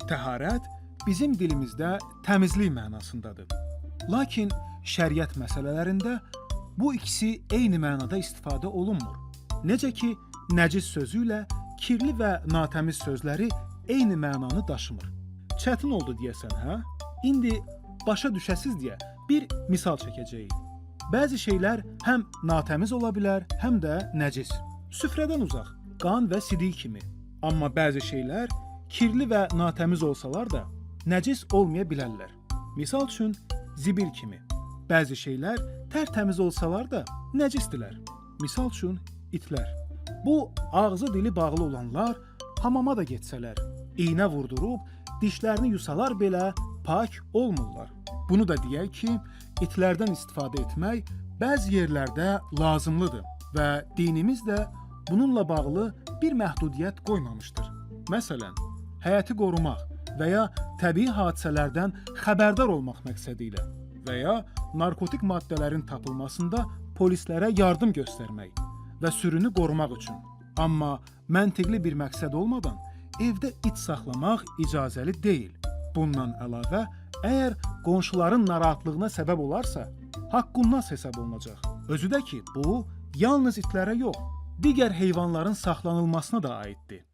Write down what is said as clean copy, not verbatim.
Təharət bizim dilimizdə təmizlik mənasındadır. Lakin şəriət məsələlərində bu ikisi eyni mənada istifadə olunmur. Necə ki, nəcis sözü ilə kirli və natəmiz sözləri eyni mənanı daşımır. Çətin oldu deyəsən, hə? İndi başa düşəsiz deyə bir misal çəkəcəyik. Bəzi şeylər həm natəmiz ola bilər, həm də nəcis. Süfrədən uzaq, qan və sidik kimi. Amma bəzi şeylər kirli və natəmiz olsalar da nəcis olmaya bilərlər. Misal üçün, zibil kimi. Bəzi şeylər tərtəmiz olsalar da nəcisdilər. Misal üçün, itlər. Bu, ağzı dili bağlı olanlar hamama da getsələr, iynə vurdurub, dişlərini yusalar belə pak olmurlar. Bunu da deyək ki, itlərdən istifadə etmək bəzi yerlərdə lazımlıdır və dinimiz də bununla bağlı bir məhdudiyyət qoymamışdır. Məsələn, həyəti qorumaq və ya təbii hadisələrdən xəbərdar olmaq məqsədi ilə və ya narkotik maddələrin tapılmasında polislərə yardım göstərmək və sürünü qorumaq üçün. Amma məntiqli bir məqsəd olmadan evdə it saxlamaq icazəli deyil. Bundan əlavə, əgər qonşuların narahatlığına səbəb olarsa, haqqunnas hesab olunacaq. Özü də ki, bu yalnız itlərə yox, digər heyvanların saxlanılmasına da aiddir.